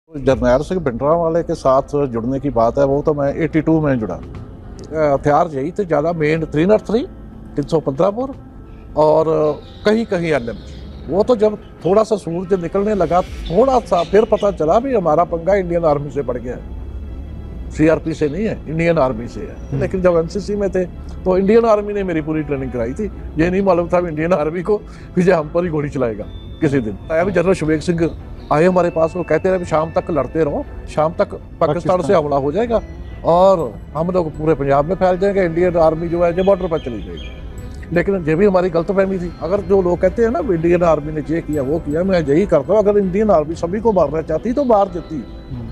जरनैल सिंह भिंडरांवाले के साथ जुड़ने की बात है, वो तो मैं 82 में जुड़ा। हथियार यही थे ज़्यादा, मेन 303, 315 बोर और कहीं कहीं एलएम। वो तो जब थोड़ा सा सूरज निकलने लगा, थोड़ा सा फिर पता चला भी हमारा पंगा इंडियन आर्मी से पड़ गया है। सीआरपी से नहीं है, इंडियन आर्मी से है। लेकिन जब एनसीसी में थे तो इंडियन आर्मी ने मेरी पूरी ट्रेनिंग कराई थी। ये नहीं मालूम था इंडियन आर्मी को विजय हम पर ही गोली चलाएगा किसी दिन। अभी जनरल शुभेग सिंह आए हमारे पास, वो कहते रहे शाम तक लड़ते रहो, शाम तक पाकिस्तान से हमला हो जाएगा और हम लोग पूरे पंजाब में फैल जाएंगे, इंडियन आर्मी जो है जो बॉर्डर पर चली जाएगी। लेकिन ये भी हमारी गलतफहमी थी। अगर जो लोग कहते हैं ना इंडियन आर्मी ने ये किया वो किया, मैं यही करता हूँ, अगर इंडियन आर्मी सभी को मारना चाहती तो मार देती।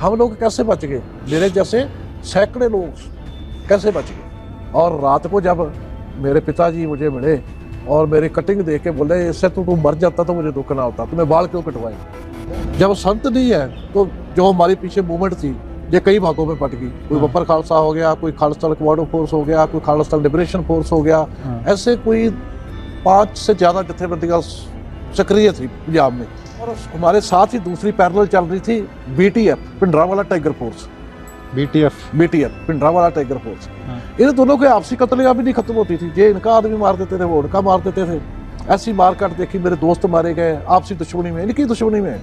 हम लोग कैसे बच गए? मेरे जैसे सैकड़े लोग कैसे बच गए? और रात को जब मेरे पिताजी मुझे मिले और मेरी कटिंग देख के बोले, इससे तो तू मर जाता तो मुझे दुख ना होता, तुम्हें बाल क्यों कटवाए? जब संत नहीं है तो जो हमारे पीछे मूवमेंट थी ये कई भागों में बट गई। कोई वपर खालसा हो गया, कोई खालिस्तान कमांडो फोर्स हो गया, कोई खालिस्तान लिबरेशन फोर्स हो गया। ऐसे कोई 5 से ज़्यादा जत्थेबंदियाँ सक्रिय थी पंजाब में। और हमारे साथ ही दूसरी पैरेलल चल रही थी BTF, Bhindranwala Tiger Force. BTF Bhindranwala Tiger Force. इन दोनों के आपसी कत्लेआम भी नहीं खत्म होती थी। ये इनका आदमी मार देते थे, वो उनका मार देते थे। ऐसी मार काट देखी, मेरे दोस्त मारे गए आपसी दुश्मनी में, इनकी दुश्मनी में।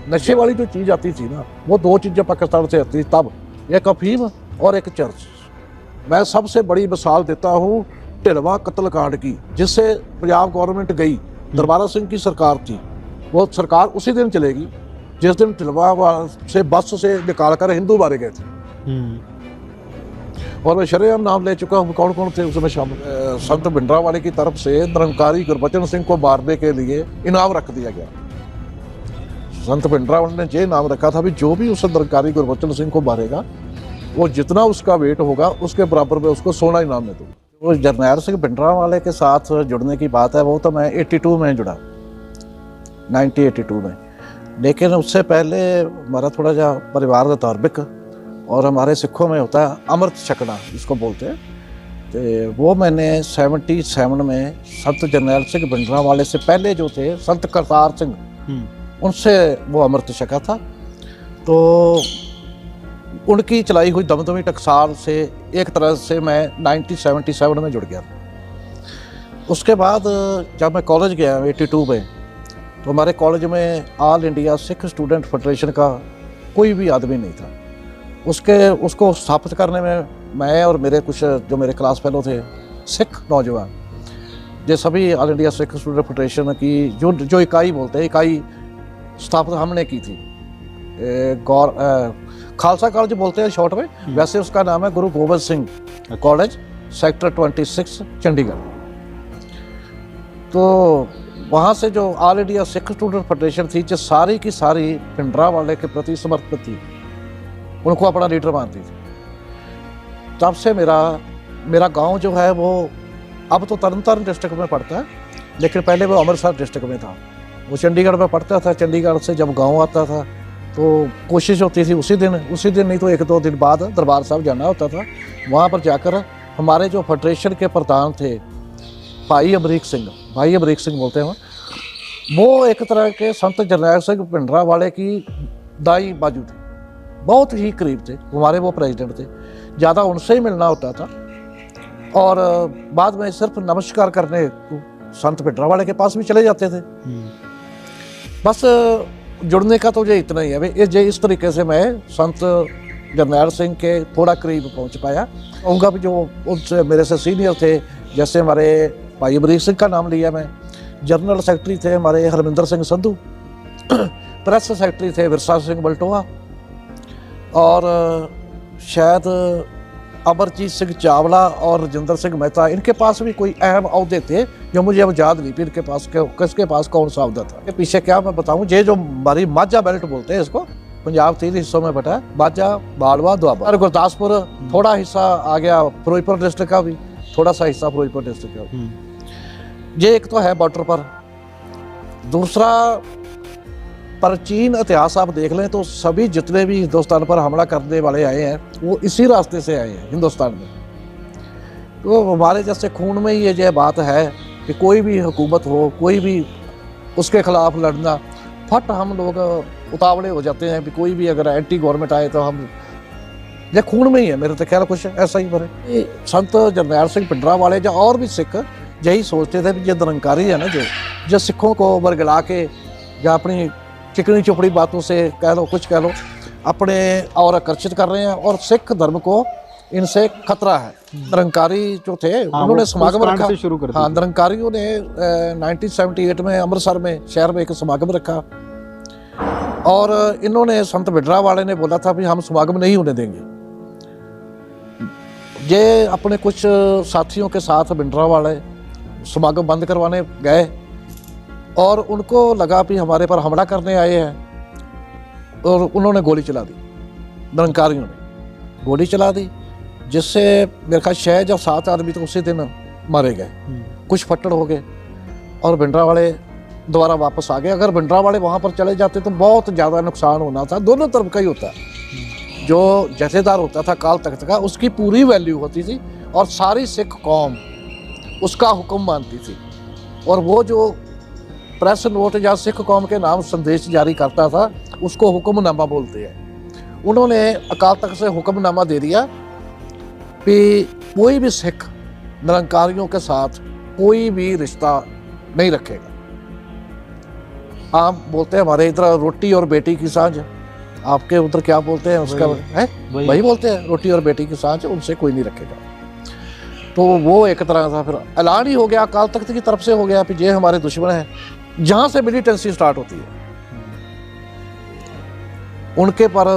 नशे वाली जो चीज़ आती थी ना, वो 2 चीज़ें पाकिस्तान से आती थी तब, एक अफीम और एक चर्च। मैं सबसे बड़ी मिसाल देता हूँ ढिलवा कत्लकांड की, जिससे पंजाब गवर्नमेंट गई। दरबारा सिंह की सरकार थी, वो सरकार उसी दिन चलेगी जिस दिन ढिलवा से बस से निकाल कर हिंदू मारे गए थे। और मैं शरेआम नाम ले चुका हूँ कौन कौन थे उसमें शामिल। संत भिंडरांवाले की तरफ से निरंकारी गुरबचन सिंह को मारने के लिए इनाम रख दिया गया। संत भिंडरांवाले ने ये नाम रखा था भी जो भी उस निरंकारी गुरबचन सिंह को मारेगा, वो जितना उसका वेट होगा उसके बराबर में उसको सोना इनाम में दूंगा। तो जरनैल सिंह भिंडरांवाले के साथ जुड़ने की बात है, वो तो मैं 82 में जुड़ा, 1982 में। लेकिन उससे पहले हमारा थोड़ा सा परिवार धार्मिक, और हमारे सिखों में होता है अमृत छकना, इसको बोलते हैं। तो वो मैंने 77 में संत जरनैल सिंह भिंडरांवाले से पहले जो थे संत करतार सिंह, उनसे वो अमृत छका था। तो उनकी चलाई हुई दमदमी टकसाल से एक तरह से मैं 1977 में जुड़ गया। उसके बाद जब मैं कॉलेज गया 82 में, तो हमारे कॉलेज में all India Sikh student federation का कोई भी आदमी नहीं था। उसको स्थापित करने में मैं और मेरे कुछ जो मेरे क्लास फेलो थे सिख नौजवान, ये सभी all India Sikh student federation की जो इकाई बोलते हैं, इकाई स्थापित हमने की थी। खालसा कॉलेज बोलते हैं शॉर्ट में, वैसे उसका नाम है गुरु गोबिंद सिंह कॉलेज, सेक्टर 26 चंडीगढ़। तो वहाँ से जो all India Sikh student federation थी, जो सारी की सारी भिंडरांवाले के प्रति समर्पित थी, उनको अपना लीडर मानती थी। तब से मेरा गांव जो है वो अब तो तरनतारन डिस्ट्रिक्ट में पड़ता है, लेकिन पहले वो अमृतसर डिस्ट्रिक्ट में था। वो चंडीगढ़ में पड़ता था। चंडीगढ़ से जब गांव आता था तो कोशिश होती थी उसी दिन नहीं तो 1-2 दिन बाद दरबार साहब जाना होता था। वहाँ पर जाकर हमारे जो फेडरेशन के प्रधान थे भाई अमरीक सिंह बोलते हैं, वो एक तरह के संत जरनैल सिंह भिंडरांवाले की दाई बाजू थे, बहुत ही करीब थे। हमारे वो प्रेसिडेंट थे, ज़्यादा उनसे ही मिलना होता था। और बाद में सिर्फ नमस्कार करने संत भिंडरांवाले के पास भी चले जाते थे। बस जुड़ने का तो ये इतना ही है। इस तरीके से मैं संत जरनैल सिंह के थोड़ा करीब पहुंच पाया। उनका भी जो उनसे मेरे से सीनियर थे, जैसे हमारे भाई अमरीक सिंह का नाम लिया मैं, जनरल सेक्रेटरी थे हमारे हरमिंदर सिंह संधू, प्रेस सेक्रेटरी थे विरसा सिंह बल्टोआ, और शायद अमरजीत सिंह चावला और राजेंद्र सिंह मेहता, इनके पास भी कोई अहम अहदे थे जो मुझे अब याद नहीं इनके पास किसके पास कौन सा अहदा था। पीछे क्या मैं बताऊं, ये जो हमारी माझा बेल्ट बोलते हैं इसको, पंजाब 3 हिस्सों में बटा है, माझा, बाड़वा, दुआबा और गुरदासपुर। थोड़ा हिस्सा आ गया फिरोजपुर डिस्ट्रिक्ट का भी, थोड़ा सा हिस्सा फिरोजपुर डिस्ट्रिक्ट का भी। ये एक तो है बॉर्डर पर। दूसरा, प्राचीन इतिहास आप देख लें तो सभी जितने भी हिंदुस्तान पर हमला करने वाले आए हैं वो इसी रास्ते से आए हैं हिंदुस्तान में। तो हमारे जैसे खून में ही ये बात है कि कोई भी हुकूमत हो, कोई भी उसके खिलाफ लड़ना, फट हम लोग उतावले हो जाते हैं, भी कोई भी अगर एंटी गवर्नमेंट आए तो हम, ये खून में ही है मेरे तो ख्याल कुछ ऐसा ही बने। संत जरनैल सिंह भिंडरा वाले या और भी सिख यही सोचते थे कि जो निरंकारी है ना, जो सिखों को बरगला के या अपनी चिकनी चुपड़ी बातों से कह लो, कुछ कह लो, अपने और आकर्षित कर रहे हैं, और सिख धर्म को इनसे खतरा है। निरंकारी जो थे उन्होंने समागम रखा शुरू कर हाँ, निरंकारियों ने 1978 में अमृतसर में शहर में एक समागम रखा, और इन्होंने संत भिंडरा वाले ने बोला था भी हम समागम नहीं होने देंगे। ये अपने कुछ साथियों के साथ भिंडरा वाले समागम बंद करवाने गए, और उनको लगा भी हमारे पर हमला करने आए हैं, और उन्होंने गोली चला दी। निरंकारियों ने गोली चला दी, जिससे मेरे ख्याल 6 या 7 आदमी तो उसी दिन मारे गए, कुछ फट्टड़ हो गए, और भिंडरा वाले दोबारा वापस आ गए। अगर भिंडरा वाले वहाँ पर चले जाते तो बहुत ज़्यादा नुकसान होना था, दोनों तरफ का ही होता। जो जथेदार होता था काल तख्त का, उसकी पूरी वैल्यू होती थी, और सारी सिख कौम उसका हुक्म मानती थी, और वो जो प्रेस नोट या सिख कौम के नाम संदेश जारी करता था उसको हुक्मनामा बोलते हैं। उन्होंने अकाल तख्त से हुक्मनामा दे दिया कि कोई भी सिख निरंकारियों के साथ कोई भी रिश्ता नहीं रखेगा। आप बोलते हैं हमारे इधर रोटी और बेटी की सांझ, आपके उधर क्या बोलते हैं उसका है, वही बोलते हैं रोटी और बेटी की सांझ, उनसे कोई नहीं रखेगा। तो वो एक तरह का फिर ऐलान ही हो गया, अकाल तख्त की तरफ से हो गया कि ये हमारे दुश्मन हैं। जहाँ से मिलिटेंसी स्टार्ट होती है, उनके पर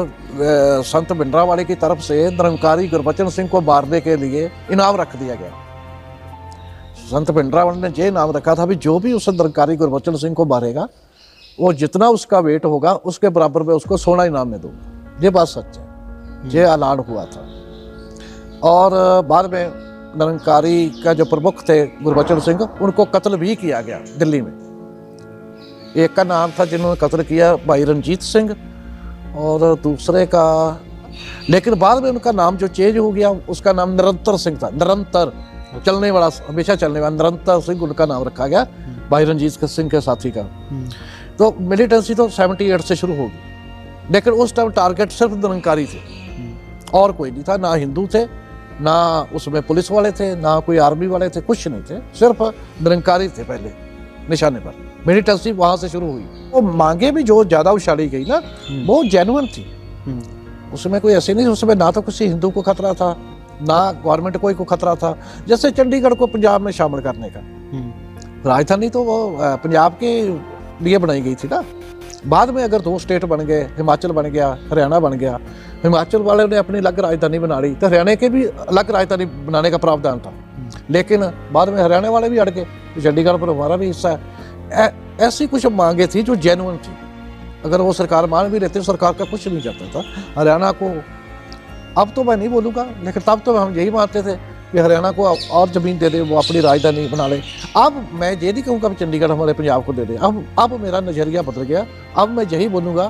संत भिंडरा वाले की तरफ से निरंकारी गुरबचन सिंह को मारने के लिए इनाम रख दिया गया। संत भिंडरा वाले ने ये इनाम रखा था भी जो भी उस निरंकारी गुरबचन सिंह को मारेगा, वो जितना उसका वेट होगा उसके बराबर में उसको सोना इनाम में दूंगा। ये बात सच है, ये ऐलान हुआ था। और बाद में निरंकारी का जो प्रमुख थे गुरबचन सिंह, उनको कत्ल भी किया गया दिल्ली में। एक का नाम था जिन्होंने कत्ल किया भाई रंजीत सिंह, और दूसरे का, लेकिन बाद में उनका नाम जो चेंज हो गया, उसका नाम निरंतर सिंह था। निरंतर चलने वाला, हमेशा चलने वाला, निरंतर सिंह उनका नाम रखा गया भाई रंजीत सिंह के साथी का। तो मिलिटेंसी तो 78 से शुरू होगी, लेकिन उस टाइम टारगेट सिर्फ निरंकारी थे, और कोई नहीं था। ना हिंदू थे, ना उसमें पुलिस वाले थे, ना कोई आर्मी वाले थे, कुछ नहीं थे, सिर्फ निरंकारी थे पहले निशाने पर। मिलिटेंसी वहां से शुरू हुई। वो मांगे भी जो ज्यादा उछाली गई ना, वो जेन्युइन थी, उसमें कोई ऐसे नहीं, उसमें ना तो किसी हिंदू को खतरा था, ना गवर्नमेंट को खतरा था। जैसे चंडीगढ़ को पंजाब में शामिल करने का, राजधानी तो वो पंजाब के लिए बनाई गई थी ना। बाद में अगर 2 स्टेट बन गए, हिमाचल बन गया, हरियाणा बन गया, हिमाचल वाले ने अपनी अलग राजधानी बना ली, तो हरियाणा के भी अलग राजधानी बनाने का प्रावधान था, लेकिन बाद में हरियाणा वाले भी अड़ गए, चंडीगढ़ पर हमारा भी हिस्सा है। ऐसी कुछ मांगे थी जो जेन्युइन थी। अगर वो सरकार मान भी लेते, सरकार का कुछ नहीं चाहता था हरियाणा को। अब तो मैं नहीं बोलूँगा, लेकिन तब तो हम यही मानते थे कि हरियाणा को और ज़मीन दे दे, वो अपनी राजधानी बना ले। अब मैं ये नहीं कहूँगा कि चंडीगढ़ हमारे पंजाब को दे दे। अब मेरा नज़रिया बदल गया। अब मैं यही बोलूँगा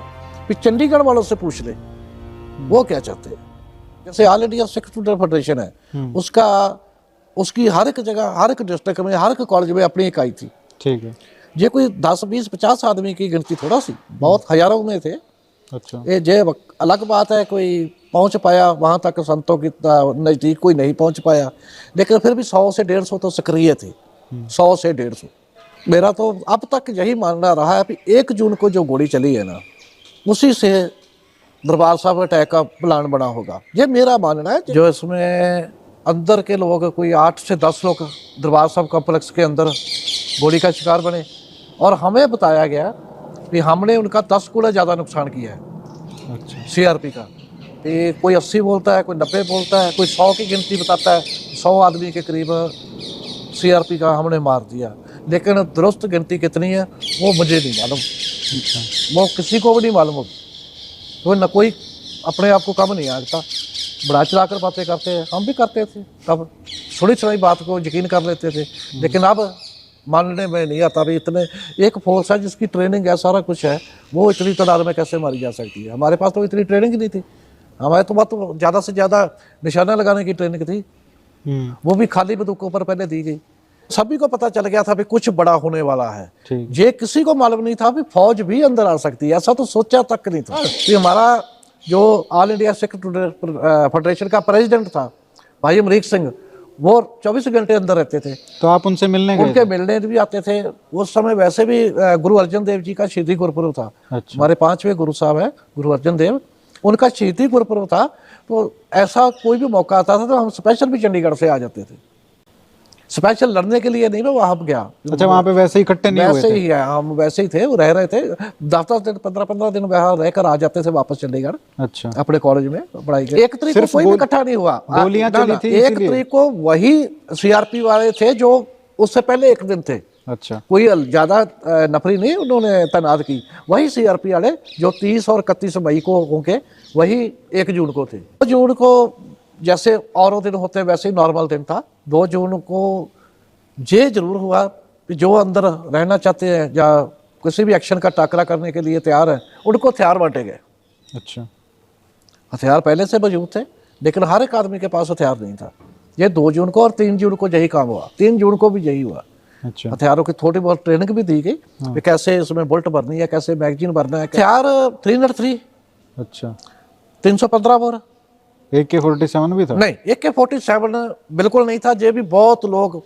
कि चंडीगढ़ वालों से पूछ ले वो क्या चाहते हैं। जैसे all India Sikh student federation है, उसकी हर एक जगह, हर एक डिस्ट्रिक्ट में, हर एक कॉलेज में अपनी इकाई थी। ठीक है, ये कोई 10, 20, 50 आदमी की गिनती थोड़ा सी, बहुत हजारों में थे। अच्छा, ये अलग बात है, कोई पहुंच पाया वहां तक, संतों की नज़दीक कोई नहीं पहुंच पाया, लेकिन फिर भी 100 से 150 तो सक्रिय थे। 100 से 150। मेरा तो अब तक यही मानना रहा है कि 1 जून को जो गोली चली है ना, उसी से दरबार साहब अटैक का प्लान बना होगा, ये मेरा मानना है। जो इसमें अंदर के लोग, कोई 8 से 10 लोग दरबार साहब कॉम्प्लेक्स के अंदर गोली का शिकार बने, और हमें बताया गया कि हमने उनका 10 गुना ज़्यादा नुकसान किया है। अच्छा, CRP का कोई 80 बोलता है, कोई 90 बोलता है, कोई 100 की गिनती बताता है। 100 आदमी के करीब CRP का हमने मार दिया, लेकिन दुरुस्त गिनती कितनी है वो मुझे नहीं मालूम। वो किसी को भी नहीं मालूम। तो न कोई अपने आप को कम नहीं आंकता, बढ़ा चढ़ा कर बातें करते हैं, हम भी करते थे तब, थोड़ी थोड़ी बात को यकीन कर लेते थे, लेकिन अब मानने में नहीं आता भी इतने, एक फोर्स है जिसकी ट्रेनिंग है, सारा कुछ है, वो इतनी तादाद में कैसे मारी जा सकती है। हमारे पास तो इतनी ट्रेनिंग ही नहीं थी। हमारे तो बात तो ज़्यादा से ज़्यादा निशाना लगाने की ट्रेनिंग थी, वो भी खाली बंदूकों पर पहले दी गई। सभी को पता चल गया था भी कुछ बड़ा होने वाला है। ठीक। ये किसी को मालूम नहीं था भी फौज भी अंदर आ सकती है, ऐसा तो सोचा तक नहीं था। कि हमारा जो ऑल इंडिया सिख फेडरेशन का प्रेसिडेंट था भाई अमरीक सिंह, वो 24 घंटे अंदर रहते थे। तो आप उनसे मिलने गए उनके थे? मिलने भी आते थे। उस समय वैसे भी गुरु अर्जन देव जी का शहीदी गुरुपुरब था। अच्छा। हमारे 5वें गुरु साहब है गुरु अर्जन देव, उनका शहीदी गुरुपुरब था। तो ऐसा कोई भी मौका आता था तो हम स्पेशल भी चंडीगढ़ से आ जाते थे, स्पेशल लड़ने के लिए नहीं। मैं वहां गया। अच्छा, वहां पे वैसे ही इकट्ठे नहीं हुए वैसे थे? ही है, हम वैसे ही थे, वो रह रहे थे 10-10 दिन 15-15 दिन वहां रहकर आ जाते थे वापस चंडीगढ़। अच्छा। अपने कॉलेज में पढ़ाई के। 1 तारीख को कोई भी इकट्ठा नहीं हुआ। गोलियां ना, चली ना, थी 1 इसीलिए? तारीख को वही सीआरपी वाले थे जो उससे पहले 1 दिन थे। अच्छा। कोई ज्यादा नफरी नहीं उन्होंने तैनात की। वही सीआरपी वाले जो 30 और 31 मई को होंगे, वही 1 जून को थे। 2 जून को जैसे और दिन होते वैसे ही नॉर्मल दिन था। 2 जून को ये जरूर हुआ कि जो अंदर रहना चाहते हैं या किसी भी एक्शन का टाकरा करने के लिए तैयार है, उनको हथियार बांटे गए। अच्छा। हथियार पहले से मौजूद थे, लेकिन हर एक आदमी के पास हथियार नहीं था। ये 2 जून को और 3 जून को यही काम हुआ। 3 जून को भी यही हुआ। अच्छा। हथियारों की थोड़ी बहुत ट्रेनिंग भी दी गई कि कैसे इसमें बुलेट भरनी है, कैसे मैगजीन भरना है। हथियार 303। अच्छा। 315 बोर। AK-47 भी था? नहीं, AK-47 बिल्कुल नहीं था। ये भी बहुत लोग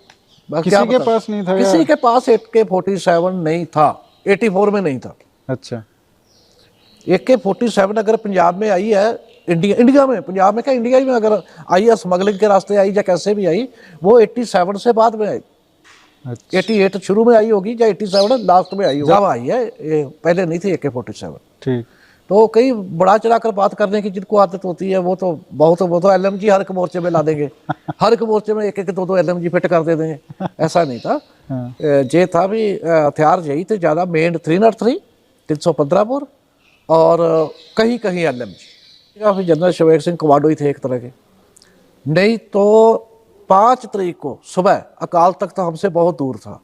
किसी के पास नहीं था? किसी के पास AK-47 नहीं था। 84 में नहीं था। अच्छा। AK-47 अगर पंजाब में आई है, इंडिया में, पंजाब में क्या इंडिया में अगर आई है, स्मगलिंग के रास्ते आई या कैसे भी आई, वो 87 से बाद में आई। अच्छा। 88 शुरू में आई होगी या 87 लास्ट में आई होगी। जब आई है, ये पहले नहीं थी AK-47। ठीक। तो कई बड़ा चढ़ाकर बात करने की जिनको आदत होती है वो तो LMG हर एक मोर्चे में ला देंगे। हर एक मोर्चे में 1-1 2-2 LMG फिट कर दे देंगे। ऐसा नहीं था। ये था भी हथियार यही थे ज़्यादा। मेन 303, 315 बोर और कहीं कहीं LMG। काफ़ी जनरल शवेक सिंह कमांडो ही थे एक तरह के। नहीं तो 5 तारीख को सुबह अकाल तख्त तो हमसे बहुत दूर था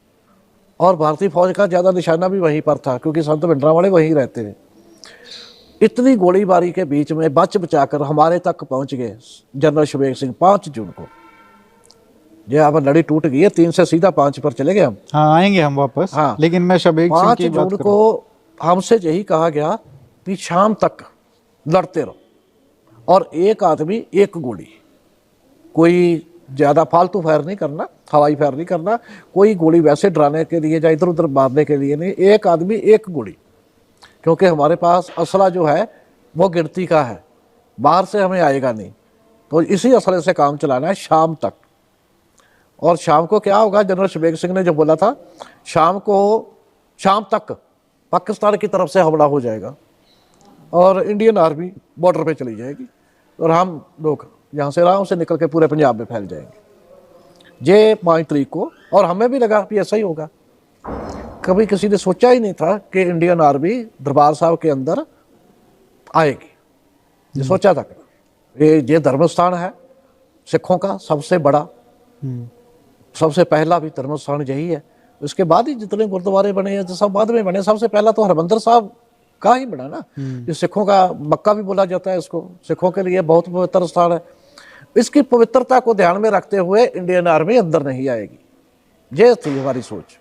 और भारतीय फौज का ज़्यादा निशाना भी वहीं पर था, क्योंकि संत भिंडरांवाले वहीं रहते थे। इतनी गोलीबारी के बीच में बच बचाकर हमारे तक पहुंच गए जनरल शवेक सिंह 5 जून को। ये अब लड़ी टूट गई है, 3 से सीधा 5 पर चले गए हम। हाँ, आएंगे हम वापस। हाँ। लेकिन मैं शबीक सिंह की 5 बात जून कर को हमसे यही कहा गया कि शाम तक लड़ते रहो और एक आदमी 1 गोली। कोई ज़्यादा फालतू फायर नहीं करना, हवाई फायर नहीं करना, कोई गोली वैसे डराने के लिए या इधर उधर मारने के लिए नहीं। एक आदमी 1 गोली, क्योंकि हमारे पास असला जो है वो गिनती का है, बाहर से हमें आएगा नहीं। तो इसी असले से काम चलाना है शाम तक। और शाम को क्या होगा, जनरल शवेक सिंह ने जो बोला था, शाम तक पाकिस्तान की तरफ से हमला हो जाएगा और इंडियन आर्मी बॉर्डर पे चली जाएगी और हम लोग यहाँ से आराम से निकल के पूरे पंजाब में फैल जाएंगे। ये 5 तारीख को। और हमें भी लगा कि ऐसा ही होगा। कभी किसी ने सोचा ही नहीं था कि इंडियन आर्मी दरबार साहब के अंदर आएगी। ये सोचा था ये धर्म स्थान है सिखों का सबसे बड़ा, सबसे पहला भी धर्म स्थान यही है। उसके बाद ही जितने गुरुद्वारे बने हैं सब बाद में बने। सबसे पहला तो हरमंदिर साहब का ही बना ना। ये सिखों का मक्का भी बोला जाता है इसको। सिखों के लिए बहुत पवित्र स्थान है। इसकी पवित्रता को ध्यान में रखते हुए इंडियन आर्मी अंदर नहीं आएगी, ये थी हमारी सोच।